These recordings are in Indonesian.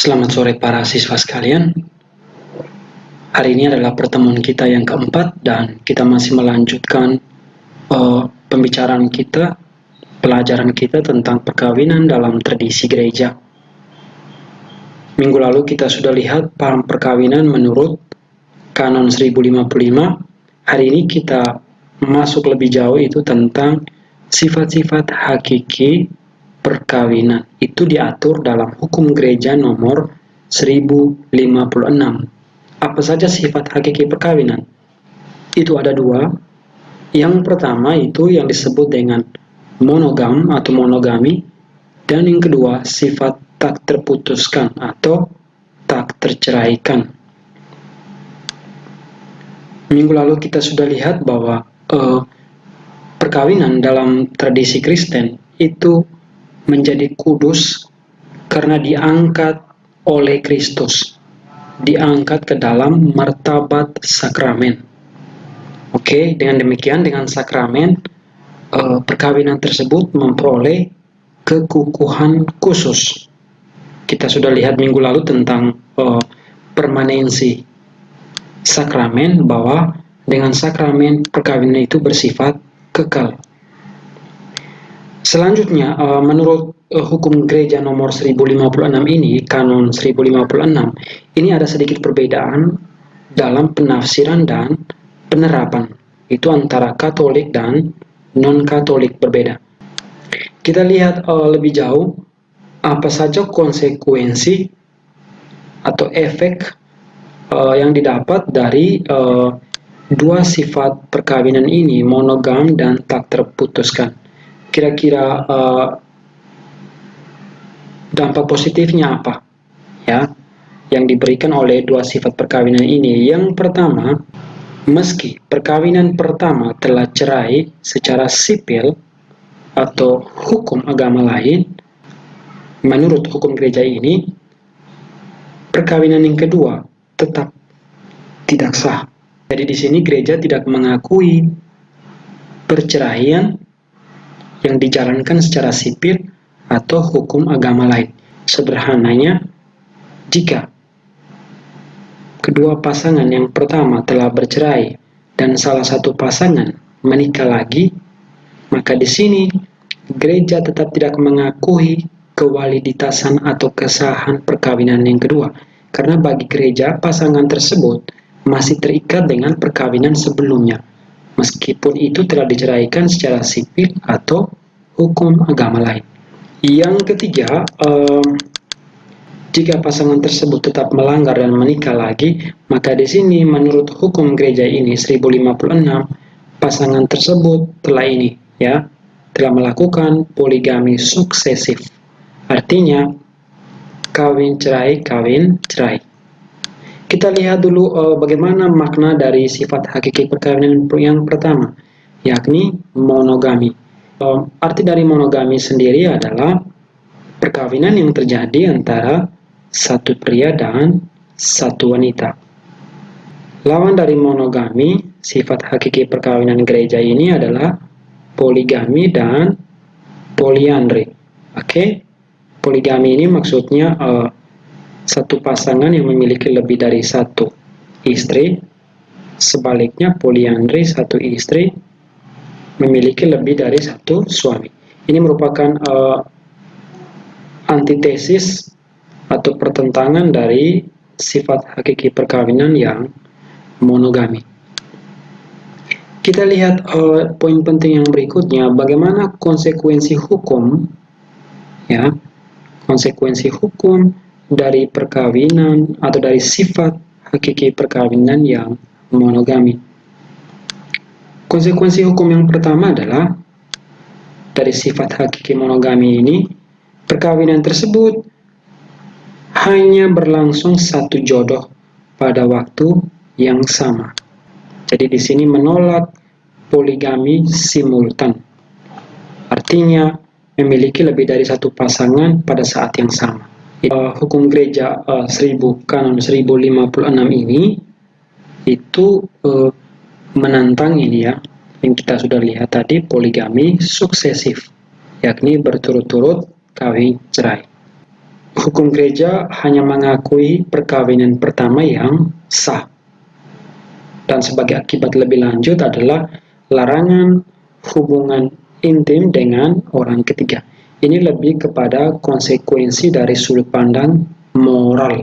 Selamat sore para siswa sekalian. Hari ini adalah pertemuan kita yang keempat dan kita masih melanjutkan pembicaraan kita, pelajaran kita tentang perkawinan dalam tradisi gereja. Minggu lalu kita sudah lihat paham perkawinan menurut Kanon 1055. Hari ini kita masuk lebih jauh itu tentang sifat-sifat hakiki perkawinan. Itu diatur dalam hukum gereja nomor 1056. Apa saja sifat hakiki perkawinan? Itu ada dua. Yang pertama itu yang disebut dengan monogam atau monogami, dan yang kedua sifat tak terputuskan atau tak terceraikan. Minggu lalu kita sudah lihat bahwa perkawinan dalam tradisi Kristen itu menjadi kudus karena diangkat oleh Kristus, diangkat ke dalam martabat sakramen. Oke, dengan demikian dengan sakramen perkawinan tersebut memperoleh kekukuhan khusus. Kita sudah lihat minggu lalu tentang permanensi sakramen, bahwa dengan sakramen perkawinan itu bersifat kekal. Selanjutnya, menurut hukum gereja nomor 1056 ini, Kanon 1056, ini ada sedikit perbedaan dalam penafsiran dan penerapan. Itu antara Katolik dan non-Katolik berbeda. Kita lihat lebih jauh apa saja konsekuensi atau efek yang didapat dari dua sifat perkawinan ini, monogam dan tak terputuskan. Kira-kira dampak positifnya apa ya yang diberikan oleh dua sifat perkawinan ini? Yang pertama, meski perkawinan pertama telah cerai secara sipil atau hukum agama lain, menurut hukum gereja ini, perkawinan yang kedua tetap tidak sah. Jadi di sini gereja tidak mengakui perceraian yang dijalankan secara sipil atau hukum agama lain. Sederhananya, jika kedua pasangan yang pertama telah bercerai dan salah satu pasangan menikah lagi, maka di sini gereja tetap tidak mengakui kewaliditasan atau kesahan perkawinan yang kedua, karena bagi gereja pasangan tersebut masih terikat dengan perkawinan sebelumnya, meskipun itu telah diceraikan secara sipil atau hukum agama lain. Yang ketiga, jika pasangan tersebut tetap melanggar dan menikah lagi, maka di sini menurut hukum gereja ini 1056, pasangan tersebut telah melakukan poligami suksesif. Artinya kawin cerai, kawin cerai. Kita lihat dulu bagaimana makna dari sifat hakiki perkawinan yang pertama, yakni monogami. Arti dari monogami sendiri adalah perkawinan yang terjadi antara satu pria dan satu wanita. Lawan dari monogami, sifat hakiki perkawinan gereja ini adalah poligami dan poliandri. Oke? Poligami ini maksudnya satu pasangan yang memiliki lebih dari satu istri. Sebaliknya poliandri, satu istri memiliki lebih dari satu suami. Ini merupakan antitesis atau pertentangan dari sifat hakiki perkawinan yang monogami. Kita lihat poin penting yang berikutnya, bagaimana konsekuensi hukum, ya, konsekuensi hukum dari perkawinan atau dari sifat hakiki perkawinan yang monogami. Konsekuensi hukum yang pertama adalah dari sifat hakiki monogami ini, perkawinan tersebut hanya berlangsung satu jodoh pada waktu yang sama. Jadi di sini menolak poligami simultan. Artinya memiliki lebih dari satu pasangan pada saat yang sama. Hukum gereja Kanon 1056 ini itu menantang ini ya, yang kita sudah lihat tadi, poligami suksesif, yakni berturut-turut kawin cerai. hukum gereja hanya mengakui perkawinan pertama yang sah. Dan sebagai akibat lebih lanjut adalah larangan hubungan intim dengan orang ketiga. Ini lebih kepada konsekuensi dari sudut pandang moral.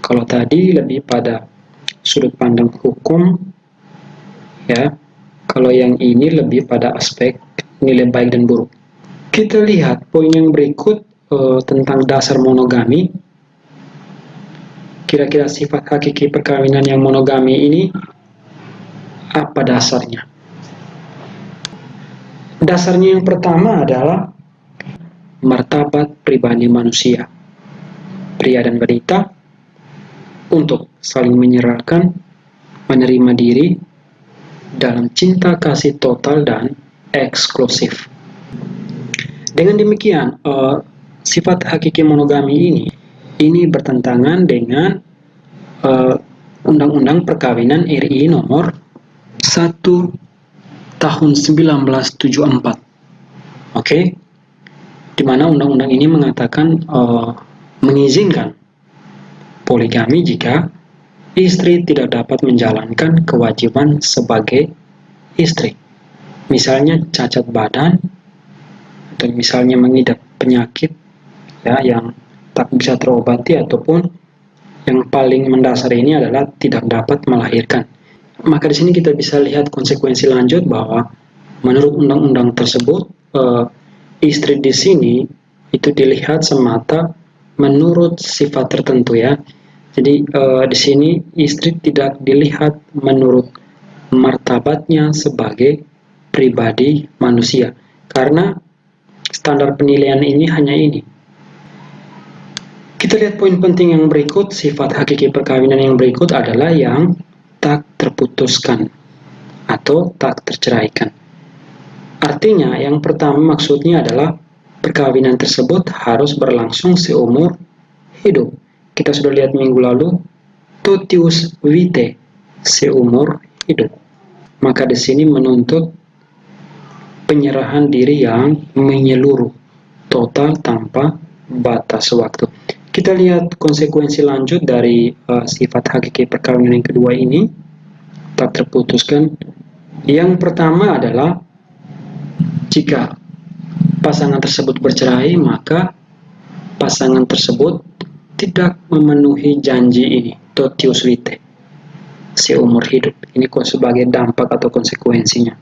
Kalau tadi lebih pada sudut pandang hukum, ya. Kalau yang ini lebih pada aspek nilai baik dan buruk. Kita lihat poin yang berikut tentang dasar monogami. Kira-kira sifat hakiki perkawinan yang monogami ini apa dasarnya? Dasarnya yang pertama adalah martabat pribadi manusia. Pria dan wanita untuk saling menyerahkan, menerima diri dalam cinta kasih total dan eksklusif. Dengan demikian, sifat hakiki monogami ini bertentangan dengan Undang-Undang Perkawinan RI nomor 1 tahun 1974. Oke? Di mana undang-undang ini mengatakan mengizinkan poligami jika istri tidak dapat menjalankan kewajiban sebagai istri. Misalnya cacat badan, atau misalnya mengidap penyakit ya yang tak bisa terobati, ataupun yang paling mendasar ini adalah tidak dapat melahirkan. Maka di sini kita bisa lihat konsekuensi lanjut bahwa menurut undang-undang tersebut istri di sini itu dilihat semata menurut sifat tertentu ya. Jadi di sini istri tidak dilihat menurut martabatnya sebagai pribadi manusia, karena standar penilaian ini hanya ini. Kita lihat poin penting yang berikut. Sifat hakiki perkawinan yang berikut adalah yang tak terputuskan atau tak terceraikan. Artinya yang pertama maksudnya adalah perkawinan tersebut harus berlangsung seumur hidup. Kita sudah lihat minggu lalu, totius vitae, seumur hidup. Maka di sini menuntut penyerahan diri yang menyeluruh, total tanpa batas waktu. Kita lihat konsekuensi lanjut dari sifat hakiki perkawinan yang kedua ini, tak terputuskan. Yang pertama adalah jika pasangan tersebut bercerai, maka pasangan tersebut tidak memenuhi janji ini, totius vitae, seumur hidup. Ini sebagai dampak atau konsekuensinya.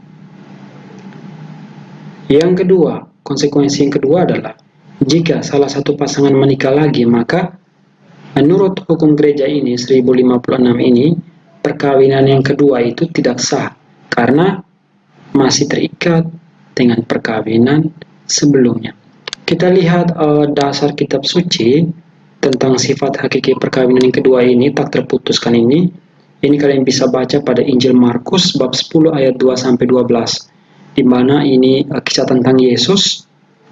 Yang kedua, konsekuensi yang kedua adalah jika salah satu pasangan menikah lagi, maka menurut hukum gereja ini 1056 ini, perkawinan yang kedua itu tidak sah karena masih terikat dengan perkawinan sebelumnya. Kita lihat dasar kitab suci tentang sifat hakiki perkawinan yang kedua ini, tak terputuskan ini. Ini kalian bisa baca pada Injil Markus bab 10 ayat 2-12, di mana ini kisah tentang Yesus,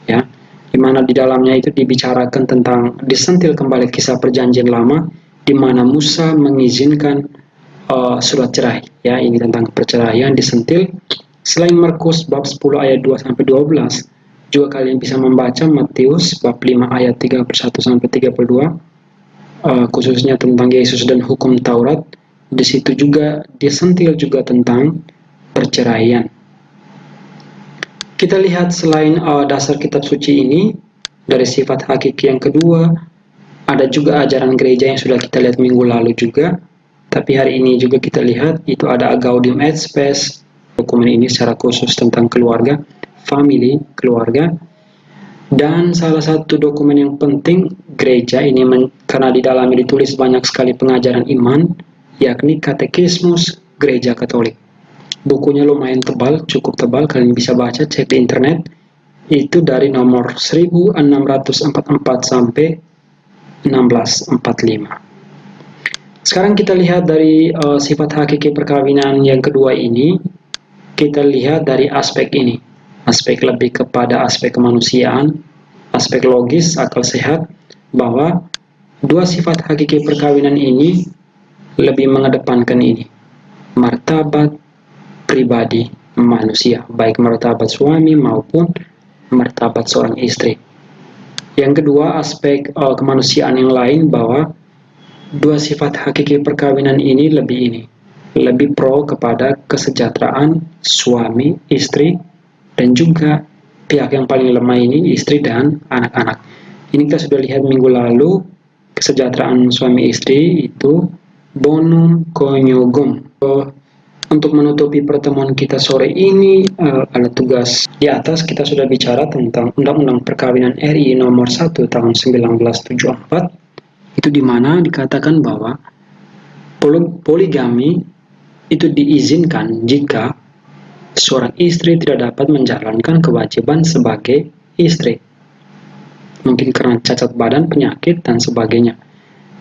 ya, di mana di dalamnya itu dibicarakan tentang disentil kembali kisah perjanjian lama, di mana Musa mengizinkan surat cerai, ya, ini tentang perceraian disentil. Selain Markus bab 10 ayat 2-12, juga kalian bisa membaca Matius bab 5 ayat 31-32, khususnya tentang Yesus dan hukum Taurat. Di situ juga disentil juga tentang perceraian. Kita lihat selain dasar kitab suci ini, dari sifat hakiki yang kedua, ada juga ajaran gereja yang sudah kita lihat minggu lalu juga, tapi hari ini juga kita lihat itu ada Gaudium et Spes. Dokumen ini secara khusus tentang keluarga, family, keluarga. Dan salah satu dokumen yang penting gereja ini, karena di dalamnya ditulis banyak sekali pengajaran iman, yakni Katekismus Gereja Katolik. Bukunya lumayan tebal, cukup tebal, kalian bisa baca, cek di internet. Itu dari nomor 1644 sampai 1645. Sekarang kita lihat dari sifat hakiki perkawinan yang kedua ini, kita lihat dari aspek ini. Aspek lebih kepada aspek kemanusiaan, aspek logis, akal sehat, bahwa dua sifat hakiki perkawinan ini lebih mengedepankan ini, martabat pribadi manusia, baik martabat suami maupun martabat seorang istri. Yang kedua, aspek kemanusiaan yang lain, bahwa dua sifat hakiki perkawinan ini lebih pro kepada kesejahteraan suami, istri, dan juga pihak yang paling lemah ini istri dan anak-anak. Ini kita sudah lihat minggu lalu, kesejahteraan suami istri itu bonum conjugum. Untuk menutupi pertemuan kita sore ini, ada tugas di atas. Kita sudah bicara tentang Undang-Undang Perkawinan RI nomor 1 tahun 1974, itu di mana dikatakan bahwa poligami itu diizinkan jika seorang istri tidak dapat menjalankan kewajiban sebagai istri. Mungkin karena cacat badan, penyakit, dan sebagainya.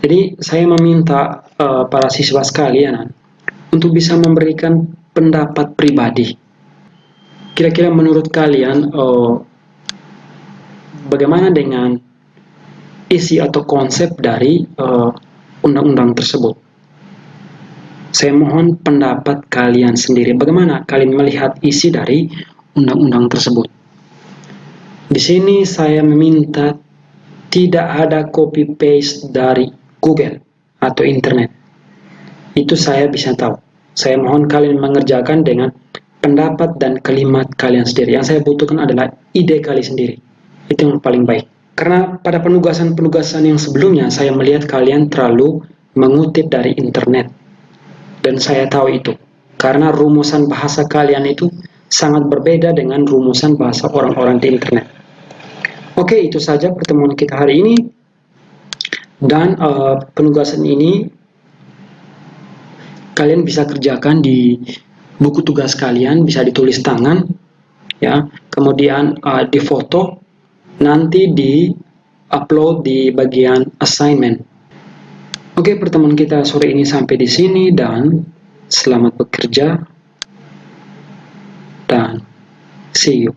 Jadi saya meminta para siswa sekalian untuk bisa memberikan pendapat pribadi. Kira-kira menurut kalian bagaimana dengan isi atau konsep dari undang-undang tersebut? Saya mohon pendapat kalian sendiri. Bagaimana kalian melihat isi dari undang-undang tersebut? Di sini saya meminta tidak ada copy paste dari Google atau internet. Itu saya bisa tahu. Saya mohon kalian mengerjakan dengan pendapat dan kalimat kalian sendiri. Yang saya butuhkan adalah ide kalian sendiri. Itu yang paling baik. Karena pada penugasan-penugasan yang sebelumnya, saya melihat kalian terlalu mengutip dari internet. Dan saya tahu itu. Karena rumusan bahasa kalian itu sangat berbeda dengan rumusan bahasa orang-orang di internet. Oke, itu saja pertemuan kita hari ini. Dan penugasan ini kalian bisa kerjakan di buku tugas kalian, bisa ditulis tangan, ya. Kemudian difoto, nanti di-upload di bagian assignment. Oke, pertemuan kita sore ini sampai di sini, dan selamat bekerja, dan see you.